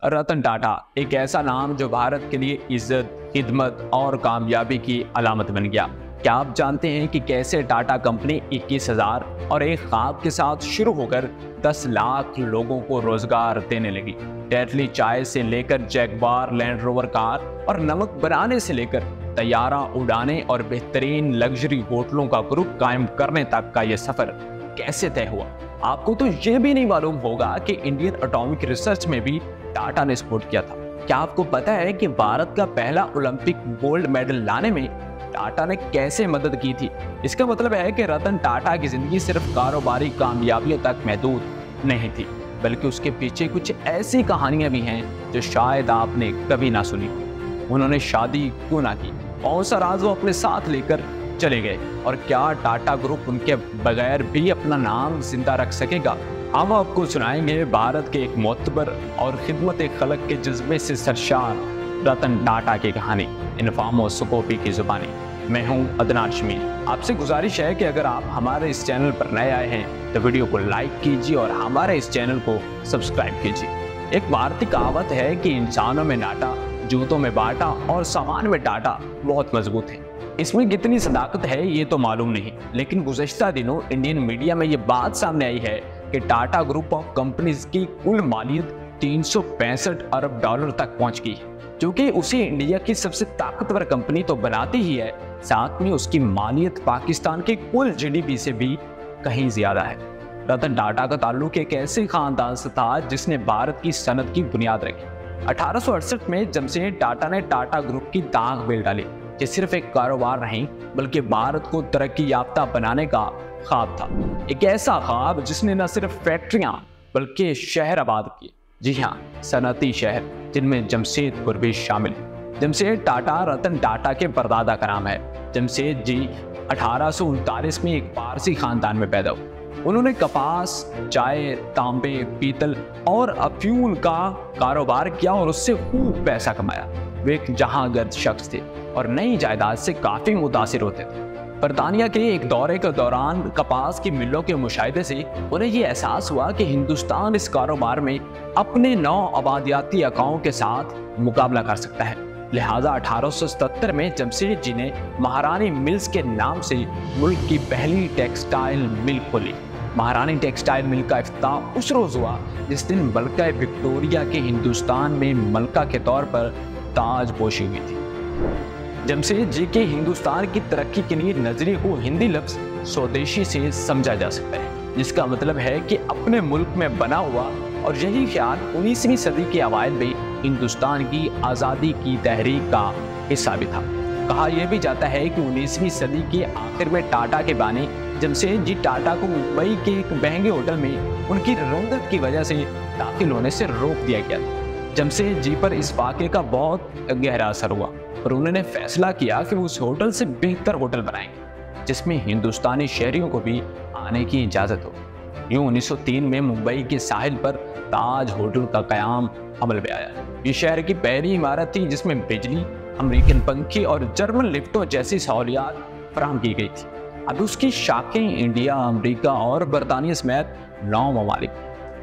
रतन टाटा एक ऐसा नाम जो भारत के लिए इज्जत, खिदमत और कामयाबी की अलामत बन गया। क्या आप जानते हैं कि कैसे टाटा कंपनी 21,000 और एक ख्वाब के साथ शुरू होकर 10 लाख लोगों को रोजगार देने लगी। टेटली चाय से लेकर जैगवार लैंड रोवर कार और नमक बनाने से लेकर तैयारा उड़ाने और बेहतरीन लग्जरी होटलों का ग्रुप कायम करने तक का यह सफर कैसे तय हुआ। आपको तो यह भी नहीं मालूम होगा कि इंडियन एटॉमिक रिसर्च में भी टाटा ने सपोर्ट किया था। क्या आपको पता है कि भारत का पहला ओलंपिक गोल्ड मेडल लाने में टाटा ने कैसे मदद की थी? इसका मतलब है कि रतन टाटा की जिंदगी सिर्फ कारोबारी कामयाबियों तक महदूद नहीं थी, बल्कि उसके पीछे कुछ ऐसी कहानियां भी हैं जो शायद आपने कभी ना सुनी। उन्होंने शादी क्यों ना की, कौन सा राज वो अपने साथ लेकर चले गए, और क्या टाटा ग्रुप उनके बगैर भी अपना नाम जिंदा रख सकेगा? हम आपको सुनाएंगे भारत के एक मोतबर और खिदमत खलक के जज्बे से सरशार रतन टाटा की कहानी इन फामोस कॉपी की जुबानी। मैं हूं अदनान शमीर। आपसे गुजारिश है कि अगर आप हमारे इस चैनल पर नए आए हैं तो वीडियो को लाइक कीजिए और हमारे इस चैनल को सब्सक्राइब कीजिए। एक भारतीय कहावत है कि इंसानों में नाटा, जूतों में बाटा और सामान में टाटा बहुत मजबूत है। इसमें कितनी सदाकत है ये तो मालूम नहीं, लेकिन गुज़श्ता दिनों इंडियन मीडिया में ये बात सामने आई है कि टाटा ग्रुप ऑफ कंपनीज की कुल मालियत 365 अरब डॉलर तक पहुंच गई है, जो कि उसे इंडिया की सबसे ताकतवर कंपनी तो बनाती ही है, साथ में उसकी मालियत पाकिस्तान के कुल जीडीपी से भी कहीं ज्यादा है। रतन टाटा का ताल्लुक एक ऐसे खानदान से था जिसने भारत की सनत की बुनियाद रखी। 1868 में जमशेद टाटा ने टाटा ग्रुप की दाग बेल डाली, जो सिर्फ एक कारोबार नहीं बल्कि भारत को तरक्की याफ्ता बनाने का ख्वाब था। एक ऐसा ख्वाब जिसने न सिर्फ फैक्ट्रियां बल्कि शहर आबाद किए। जी हाँ, सनती शहर, जिनमें जमशेदपुर भी शामिल है। जमशेद टाटा रतन टाटा के परदादा का नाम है। जमशेद जी 1839 में एक पारसी खानदान में पैदा हुए। उन्होंने कपास, चाय, तांबे, पीतल और अफ्यूल का कारोबार किया और उससे खूब पैसा कमाया। वे एक जहांगर्द शख्स थे और नई जायदाद से काफी मुतासिर होते थे। बरतानिया के एक दौरे के दौरान कपास की मिलों के मुशाहिदे से उन्हें यह एहसास हुआ कि हिंदुस्तान इस कारोबार में अपने 9 आबादियाती अकाओं के साथ मुकाबला कर सकता है। लिहाजा 1877 में जमशेद जी ने महारानी मिल्स के नाम से मुल्क की पहली टेक्सटाइल मिल खोली। महारानी टेक्सटाइल मिल का इफ्तिताह उस रोज हुआ जिस दिन मलका विक्टोरिया के हिंदुस्तान में मलका के तौर पर ताजपोशी हुई थी। जमशेद जी के हिंदुस्तान की तरक्की के लिए नजरिए को हिंदी लफ्ज स्वदेशी से समझा जा सकता है, जिसका मतलब है कि अपने मुल्क में बना हुआ, और यही ख्याल 19वीं सदी के अवाइल में हिंदुस्तान की आज़ादी की तहरीक का हिस्सा भी था। कहा यह भी जाता है कि 19वीं सदी के आखिर में टाटा के बानी जमशेद जी टाटा को मुंबई के एक महंगे होटल में उनकी रंगत की वजह से दाखिल होने से रोक दिया गया था। जमशेद जी पर इस वाक़े का बहुत गहरा असर हुआ और उन्होंने फैसला किया कि वो उस होटल से बेहतर होटल बनाएंगे जिसमें हिंदुस्तानी शहरियों को भी आने की इजाज़त हो। यूं 1903 में मुंबई के साहिल पर ताज होटल का कयाम अमल में आया। ये शहर की पहली इमारत थी जिसमें बिजली, अमेरिकन पंखे और जर्मन लिफ्टों जैसी सहूलियात फराहम की गई थी। अब उसकी शाखें इंडिया, अमेरिका और बरतानिया समेत 9 ममालिक।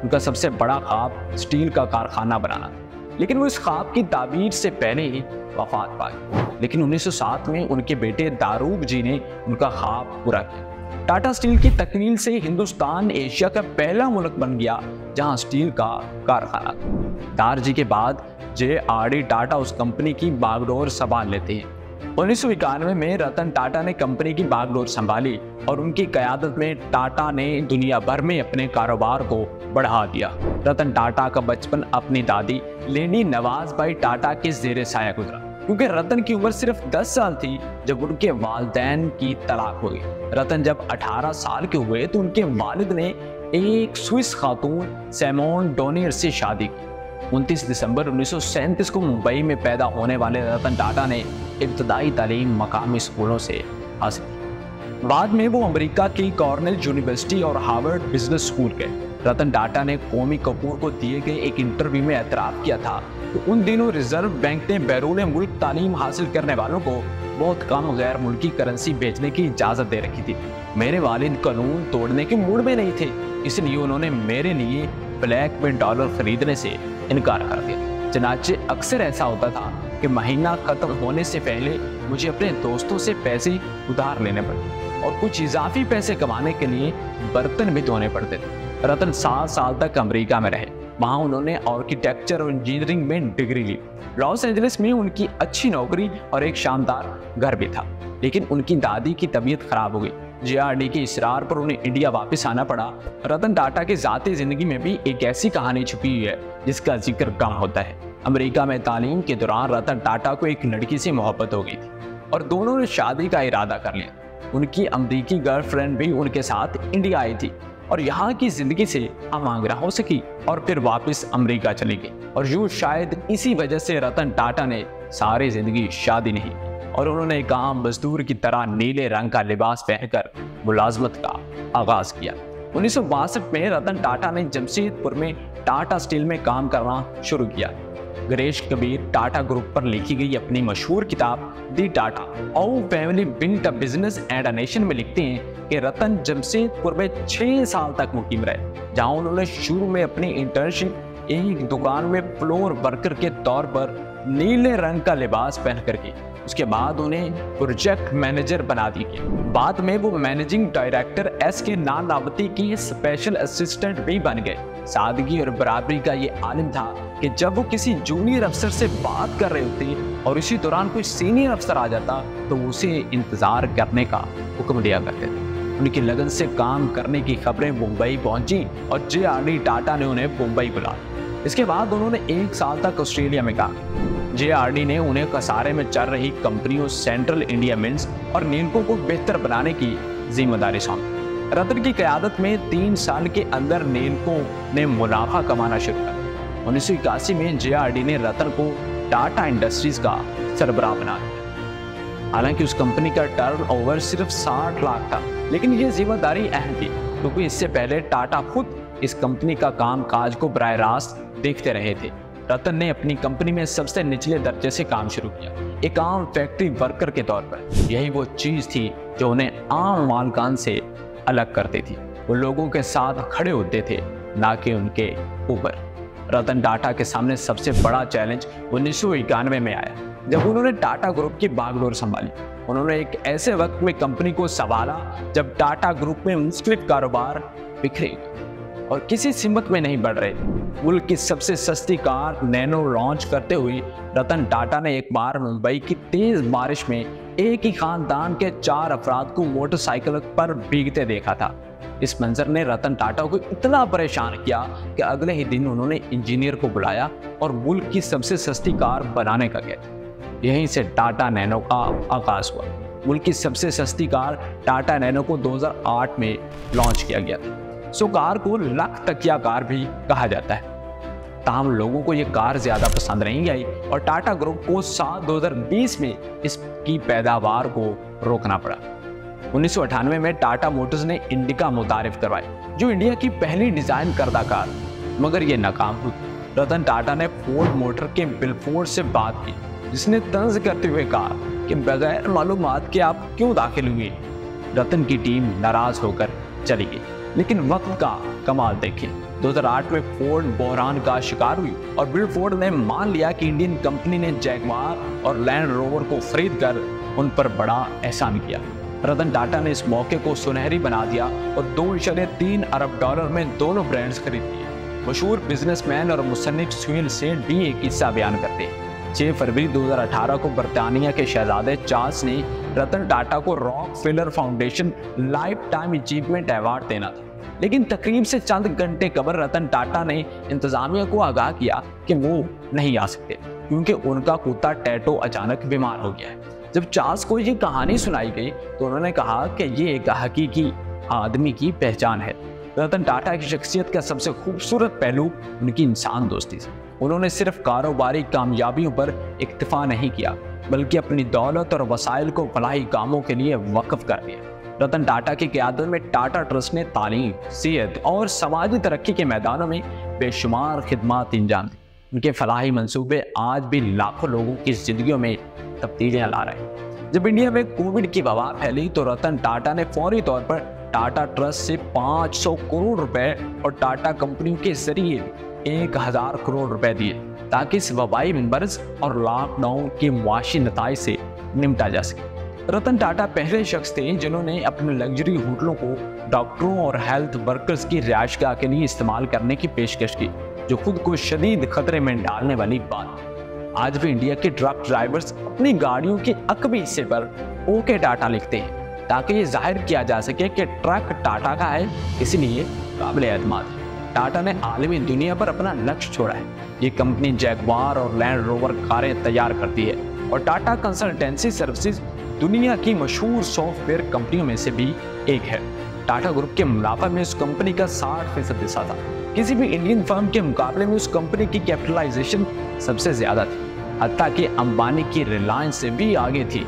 उनका सबसे बड़ा ख्वाब स्टील का कारखाना बनाना था, लेकिन वो इस ख्वाब की ताबीर से पहले ही वफात पा गए। लेकिन 1907 में उनके बेटे दारूक जी ने उनका ख्वाब पूरा किया। टाटा स्टील की तकमील से हिंदुस्तान एशिया का पहला मुल्क बन गया जहां स्टील का कारखाना था। दार जी के बाद JRD टाटा उस कंपनी की बागडोर संभाल लेते हैं। 1991 में रतन टाटा ने कंपनी की बागडोर संभाली और उनकी क़यादत में टाटा ने दुनिया भर में अपने कारोबार को बढ़ा दिया। रतन टाटा का बचपन अपनी दादी लेडी नवाज भाई टाटा के ज़ेरे साया गुजरा, क्योंकि रतन की उम्र सिर्फ 10 साल थी जब उनके वालिदैन की तलाक हो गई। रतन जब 18 साल के हुए तो उनके वालिद ने एक स्विस खातून सैमोन डोनियर से शादी की। 29 दिसंबर 1937 को मुंबई में पैदा होने वाले रतन टाटा ने इब्तदाई तालीम मकामी स्कूलों से हासिल की। बाद में वो अमेरिका की कॉर्नेल यूनिवर्सिटी और हार्वर्ड बिजनेस स्कूल गए। रतन टाटा ने कौमी कपूर को दिए गए एक इंटरव्यू में एतराफ़ किया था कि उन दिनों रिजर्व बैंक ने बैरून मुल्क तालीम हासिल करने वालों को बहुत कम गैर मुल्की करेंसी भेजने की इजाज़त दे रखी थी। मेरे वालिद कानून तोड़ने के मूड में नहीं थे, इसलिए उन्होंने मेरे लिए ब्लैक में डॉलर खरीदने से इनकार कर दिया। चनाचे अक्सर ऐसा होता था कि महीना खत्म होने से पहले मुझे अपने दोस्तों से पैसे उधार लेने पड़ते और कुछ इजाफी पैसे कमाने के लिए बर्तन भी धोने पड़ते थे। रतन 7 साल तक अमेरिका में रहे। वहाँ उन्होंने आर्किटेक्चर और इंजीनियरिंग में डिग्री ली। लॉस एंजलिस में उनकी अच्छी नौकरी और एक शानदार घर भी था, लेकिन उनकी दादी की तबीयत खराब हो गई। JRD के इसरार पर उन्हें इंडिया वापस आना पड़ा। रतन टाटा की जाती जिंदगी में भी एक ऐसी कहानी छुपी हुई है जिसका जिक्र कम होता है। अमेरिका में तालीम के दौरान रतन टाटा को एक लड़की से मोहब्बत हो गई थी और दोनों ने शादी का इरादा कर लिया। उनकी अमेरिकी गर्लफ्रेंड भी उनके साथ इंडिया आई थी और यहाँ की जिंदगी से आमांगरा हो सकी और फिर वापस अमेरिका चली गई। और यूं शायद इसी वजह से रतन टाटा ने सारी जिंदगी शादी नहीं की और उन्होंने काम मजदूर की तरह नीले रंग का लिबास पहनकर मुलाजमत का आगाज किया। 1962 में रतन टाटा ने जमशेदपुर में टाटा स्टील में काम करना शुरू किया। गणेश कबीर टाटा ग्रुप पर लिखी गई अपनी मशहूर किताब the Tata how family built a business and a nation में लिखते हैं कि रतन जमशेदपुर में 6 साल तक मुकीम रहे, जहां उन्होंने शुरू में अपनी इंटर्नशिप एक दुकान में फ्लोर वर्कर के तौर पर नीले रंग का लिबास पहनकर की। उसके बाद उन्हें प्रोजेक्ट मैनेजर बना दिया गया। बाद में वो मैनेजिंग डायरेक्टर SK नानावती की स्पेशल असिस्टेंट भी बन गए। सादगी और बराबरी का ये आलिम था कि जब वो किसी जूनियर अफसर से बात कर रहे होते और इसी दौरान कोई सीनियर अफसर आ जाता तो उसे इंतजार करने का हुक्म दिया करते थे। उनकी लगन से काम करने की खबरें मुंबई पहुंची और JRD टाटा ने उन्हें मुंबई बुलाया। इसके बाद उन्होंने 1 साल तक ऑस्ट्रेलिया में काम। JRD ने उन्हें कसारे में चल रही कंपनियों सेंट्रल इंडिया मिल्स और नीलको को बेहतर बनाने की जिम्मेदारी सौंपी। रतन की क़यादत में 3 साल के अंदर नीलको ने मुनाफा कमाना शुरू किया। 1981 में JRD ने रतन को टाटा इंडस्ट्रीज का सरबराह बना दिया। हालांकि उस कंपनी का टर्नओवर सिर्फ 60 लाख था, लेकिन ये जिम्मेदारी अहम थी क्योंकि इससे पहले टाटा खुद इस कंपनी का काम काज को बराह रास्त देखते रहे थे। रतन ने अपनी कंपनी में सबसे निचले दर्जे से काम शुरू किया, एक आम फैक्ट्री वर्कर के तौर पर। यही वो चीज थी जो उन्हें आम मालकान से अलग करती थी। वो लोगों के साथ खड़े होते थे, ना कि उनके ऊपर। रतन टाटा के सामने सबसे बड़ा चैलेंज 1991 में आया जब उन्होंने टाटा ग्रुप की बागडोर संभाली। उन्होंने एक ऐसे वक्त में कंपनी को संभाला जब टाटा ग्रुप में मुख्तलिफ कारोबार बिखरे और किसी सिमत में नहीं बढ़ रहे थे। मुल्क की सबसे सस्ती कार नैनो लॉन्च करते हुए रतन टाटा ने एक बार मुंबई की तेज बारिश में एक ही खानदान के 4 अफराद को मोटरसाइकिल पर भीगते देखा था। इस मंजर ने रतन टाटा को इतना परेशान किया कि अगले ही दिन उन्होंने इंजीनियर को बुलाया और मुल्क की सबसे सस्ती कार बनाने का कहा। यहीं से टाटा नैनो का आगाज हुआ। मुल्क की सबसे सस्ती कार टाटा नैनो को 2008 में लॉन्च किया गया था। सो कार को लाख तकिया कार भी कहा जाता है। ताहम लोगों को ये कार ज्यादा पसंद नहीं आई और टाटा ग्रुप को साल 2020 में इसकी पैदावार को रोकना पड़ा। 1998 में टाटा मोटर्स ने इंडिका मुतारिफ करवाई, जो इंडिया की पहली डिजाइन करदा कार, मगर ये नाकाम हुई। रतन टाटा ने फोर्ड मोटर के बिलफोर्ड से बात की, जिसने तंज करते हुए कहा कि बगैर मालूमात के आप क्यों दाखिल हुए। रतन की टीम नाराज होकर चली गई, लेकिन वक्त का कमाल देखें। 2008 में फोर्ड बहरान का शिकार हुई और बिलफोर्ड ने मान लिया कि इंडियन कंपनी ने जैगवार और लैंड रोवर को खरीद कर उन पर बड़ा एहसान किया। रतन टाटा ने इस मौके को सुनहरी बना दिया और $2.3 अरब में दोनों ब्रांड्स खरीद लिए। मशहूर बिजनेसमैन और मुसन्निफ सुनील सेठ भी एक किस्सा बयान करते हैं। 6 फरवरी 2018 को बरतानिया के शहजादे चार्ल्स ने रतन टाटा को Rockefeller foundation life time achievement award देना था, लेकिन तकरीब से चंद घंटे कबल रतन टाटा ने इंतजामिया को आगाह किया कि वो नहीं आ सकते क्योंकि उनका कुत्ता टैटो अचानक बीमार हो गया है। जब चार्ल्स को ये कहानी सुनाई गई तो उन्होंने कहा कि ये एक हकीकी आदमी की पहचान है। रतन टाटा की शख्सियत का सबसे खूबसूरत पहलू उनकी इंसान दोस्ती थी। उन्होंने सिर्फ कारोबारी कामयाबियों पर इक्तफा नहीं किया, बल्कि अपनी दौलत और वसाइल को फलाही कामों के लिए वक्फ कर दिया। रतन टाटा की क़यादत में टाटा ट्रस्ट ने तालीम, सेहत और समाजी तरक्की के मैदानों में बेशुमार खिदमात अंजाम दी। उनके फलाही मंसूबे आज भी लाखों लोगों की जिंदगियों में तब्दीलियां ला रहे हैं। जब इंडिया में कोविड की वबा फैली तो रतन टाटा ने फौरी तौर पर टाटा ट्रस्ट से 500 करोड़ रुपए और टाटा कंपनियों के जरिए 1000 करोड़ रुपए दिए ताकि इस वबाई मर्ज और लॉकडाउन के मुआशी नताइज से निपटा जा सके। रतन टाटा पहले शख्स थे जिन्होंने अपने लग्जरी होटलों को डॉक्टरों और हेल्थ वर्कर्स की रिहायशगाह के लिए इस्तेमाल करने की पेशकश की, जो खुद को शदीद खतरे में डालने वाली बात। आज भी इंडिया के ट्रक ड्राइवर्स अपनी गाड़ियों के अकबी हिस्से पर ओके टाटा लिखते हैं ताकि ये जाहिर किया जा सके कि ट्रक टाटा का है, इसलिए काबिल एतमाद है। टाटा ने आलमी दुनिया पर अपना नक्श छोड़ा है। ये कंपनी जैगवार और लैंड रोवर कारें तैयार करती है और टाटा कंसल्टेंसी सर्विसेज दुनिया की मशहूर सॉफ्टवेयर कंपनियों में से भी एक है। टाटा ग्रुप के मुनाफा में उस कंपनी का 60% हिस्सा था। किसी भी इंडियन फर्म के मुकाबले में उस कंपनी की कैपिटलाइजेशन सबसे ज्यादा थी, हत्ता कि अंबानी की रिलायंस से भी आगे थी।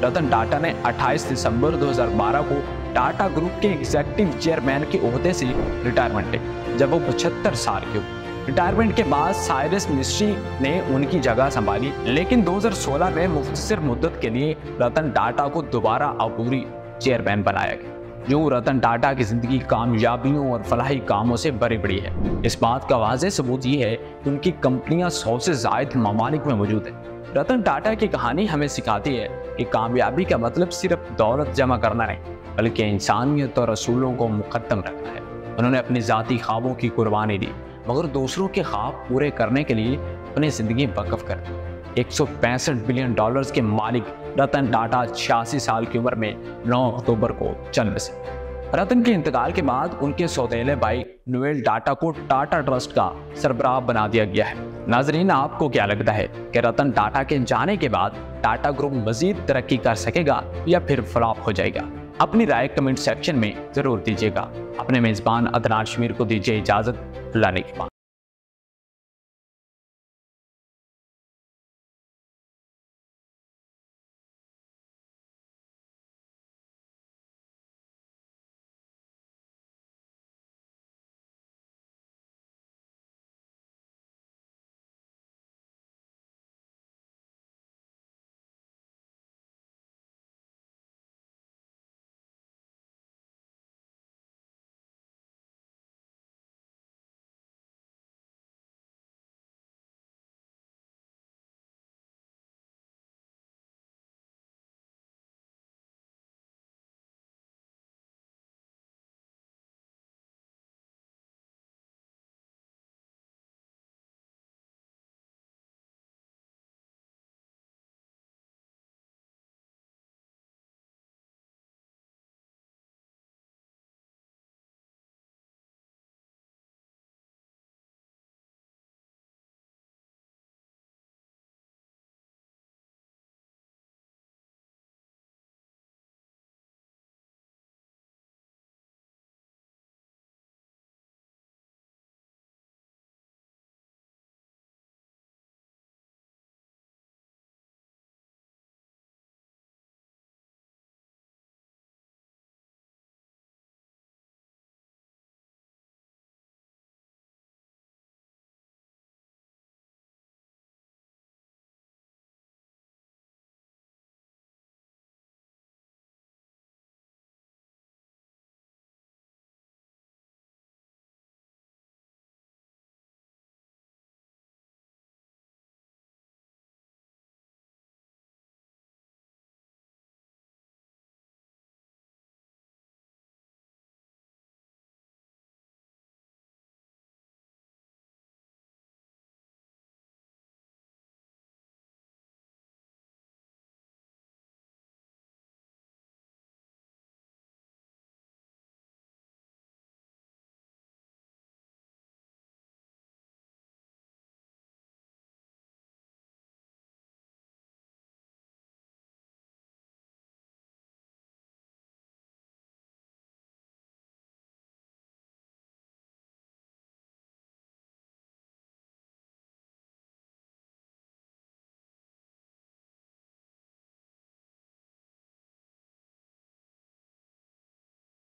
रतन टाटा ने 28 दिसंबर 2012 को टाटा ग्रुप के एग्जीक्यूटिव चेयरमैन के ओहदे से रिटायरमेंट ली, जब वो 75 साल के हुए। रिटायरमेंट के बाद साइरस मिस्ट्री ने उनकी जगह संभाली, लेकिन 2016 में मुख्तसर मुद्दत के लिए रतन टाटा को दोबारा अबूरी चेयरमैन बनाया गया। यूं रतन टाटा की जिंदगी कामयाबियों और फलाही कामों से भरी पड़ी है। इस बात का वाज़ेह सबूत ये है कि उनकी कंपनियां 100 से ज़ायद ममालिक में मौजूद है। रतन टाटा की कहानी हमें सिखाती है कि कामयाबी का मतलब सिर्फ दौलत जमा करना नहीं, बल्कि इंसानियत और असूलों को मुकद्दम रखना है। उन्होंने अपनी ज़ाती ख्वाबों की कुर्बानी दी, मगर दूसरों के ख्वाब पूरे करने के लिए अपनी ज़िंदगी वक़्फ़ कर दी। 165 बिलियन डॉलर्स के मालिक रतन टाटा 86 साल की उम्र में 9 अक्टूबर को चल बसे। रतन के इंतकाल के बाद उनके सौतेले भाई नोएल टाटा को टाटा ट्रस्ट का सरबराह बना दिया गया है। नाजरीन, आपको क्या लगता है कि रतन टाटा के जाने के बाद टाटा ग्रुप मजीद तरक्की कर सकेगा या फिर फ्लॉप हो जाएगा? अपनी राय कमेंट सेक्शन में जरूर दीजिएगा। अपने मेजबान अदनान शमीर को दीजिए इजाजत। अल्लाह ने